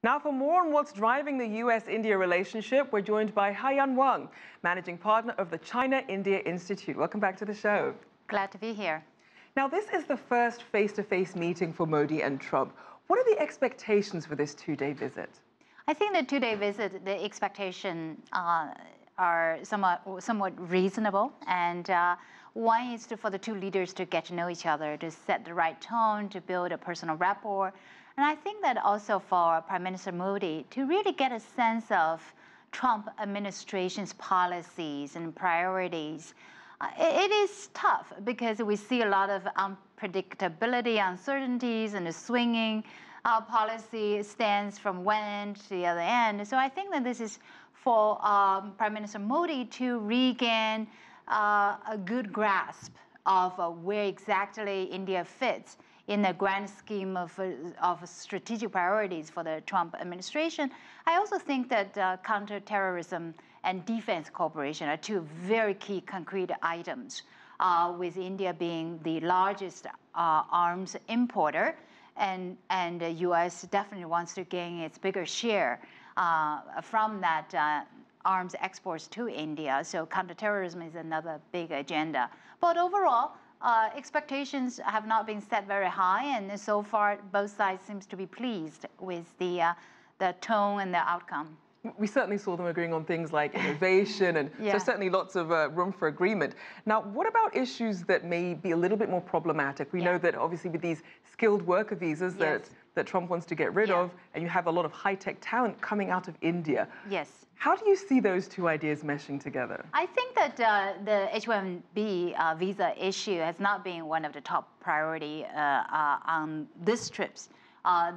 Now, for more on what's driving the U.S. India relationship, we're joined by Haiyan Wang, managing partner of the China-India Institute. Welcome back to the show. Glad to be here. Now, this is the first face-to-face meeting for Modi and Trump. What are the expectations for this two-day visit? I think the two-day visit, the expectations are somewhat reasonable. And one is for the two leaders to get to know each other, to set the right tone, to build a personal rapport. And I think that also for Prime Minister Modi to really get a sense of Trump administration's policies and priorities. It is tough because we see a lot of unpredictability, uncertainties, and the swinging policy stance from one end to the other end. So I think that this is for Prime Minister Modi to regain a good grasp of where exactly India fits in the grand scheme of strategic priorities for the Trump administration. I also think that counterterrorism and defense cooperation are two very key concrete items, with India being the largest arms importer, and the U.S. definitely wants to gain its bigger share from that arms exports to India. So counterterrorism is another big agenda. But overall, expectations have not been set very high, and so far both sides seems to be pleased with the tone and the outcome. We certainly saw them agreeing on things like innovation, and so certainly lots of room for agreement. Now, what about issues that may be a little bit more problematic? We know that obviously with these skilled worker visas that Trump wants to get rid of, and you have a lot of high-tech talent coming out of India. Yes. How do you see those two ideas meshing together? I think that the H-1B visa issue has not been one of the top priority on this trip's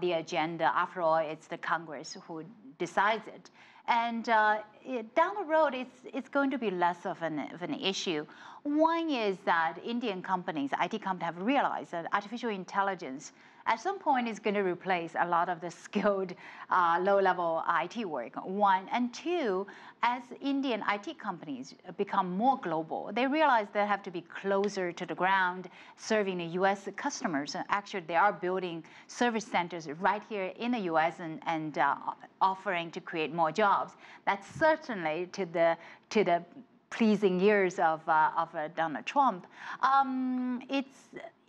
the agenda. After all, it's the Congress who decides it. And down the road, it's going to be less of an issue. One is that Indian companies, IT companies, have realized that artificial intelligence at some point is going to replace a lot of the skilled low-level IT work, one. And two, as Indian IT companies become more global, they realize they have to be closer to the ground, serving the U.S. customers. And actually, they are building service centers right here in the U.S. and offering to create more jobs. That's certainly to the pleasing ears of Donald Trump.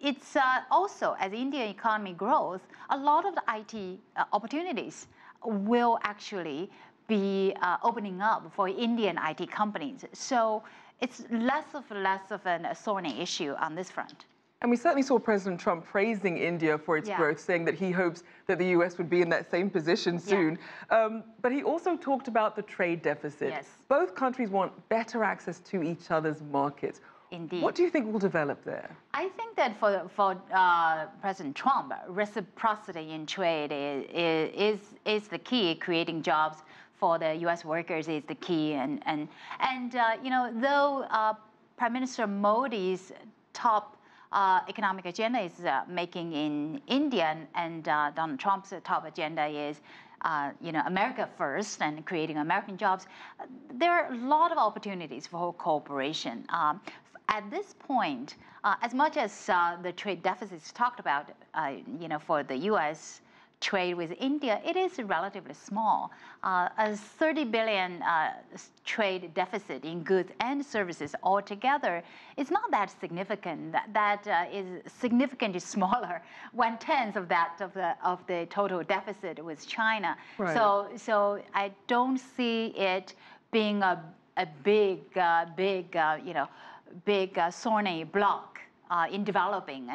It's also, as the Indian economy grows, a lot of the IT opportunities will actually be opening up for Indian IT companies. So it's less of a thorny issue on this front. And we certainly saw President Trump praising India for its growth, saying that he hopes that the U.S. would be in that same position soon. But he also talked about the trade deficit. Yes. Both countries want better access to each other's markets. Indeed. What do you think will develop there? I think that for President Trump, reciprocity in trade is the key. Creating jobs for the U.S. workers is the key. And you know, though Prime Minister Modi's top economic agenda is making in India, and Donald Trump's top agenda is you know, America first and creating American jobs, there are a lot of opportunities for cooperation. At this point, as much as the trade deficits talked about, you know, for the U.S. trade with India, it is relatively small. A 30 billion trade deficit in goods and services altogether is not that significant. That is significantly smaller, 1/10 of that of the total deficit with China. Right. So I don't see it being a big you know, big thorny block in developing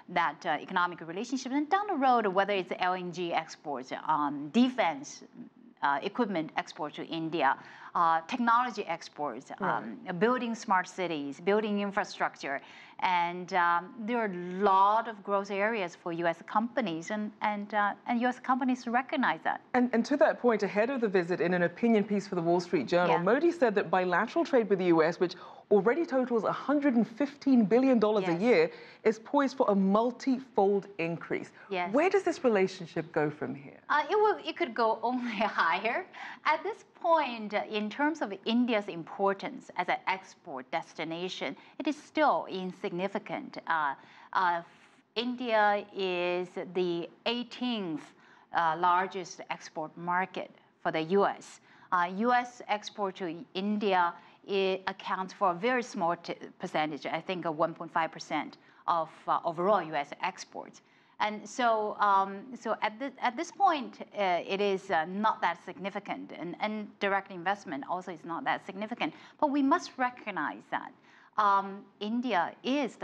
that economic relationship. And down the road, whether it's LNG exports, defense equipment exports to India, technology exports, building smart cities, building infrastructure. And there are a lot of growth areas for U.S. companies, and U.S. companies recognize that. And to that point, ahead of the visit, in an opinion piece for the Wall Street Journal, Modi said that bilateral trade with the U.S., which already totals $115 billion a year, is poised for a multi-fold increase. Yes. Where does this relationship go from here? It could go only higher. At this point, in terms of India's importance as an export destination, it is still insignificant. India is the 18th largest export market for the U.S. U.S. export to India, it accounts for a very small percentage, I think 1.5% of overall U.S. exports. And so, at this point, it is not that significant, and direct investment also is not that significant. But we must recognize that India is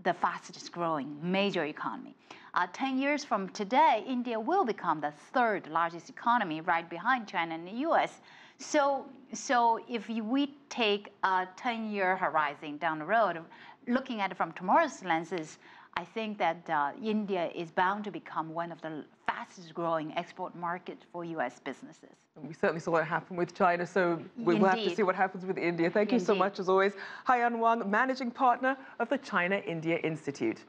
the fastest growing major economy. 10 years from today, India will become the third largest economy, right behind China and the U.S. So if we take a 10-year horizon down the road, looking at it from tomorrow's lenses, I think that India is bound to become one of the fastest growing export markets for U.S. businesses. We certainly saw that happen with China, so we'll have to see what happens with India. Thank you so much, as always. Haiyan Wang, Managing Partner of the China-India Institute.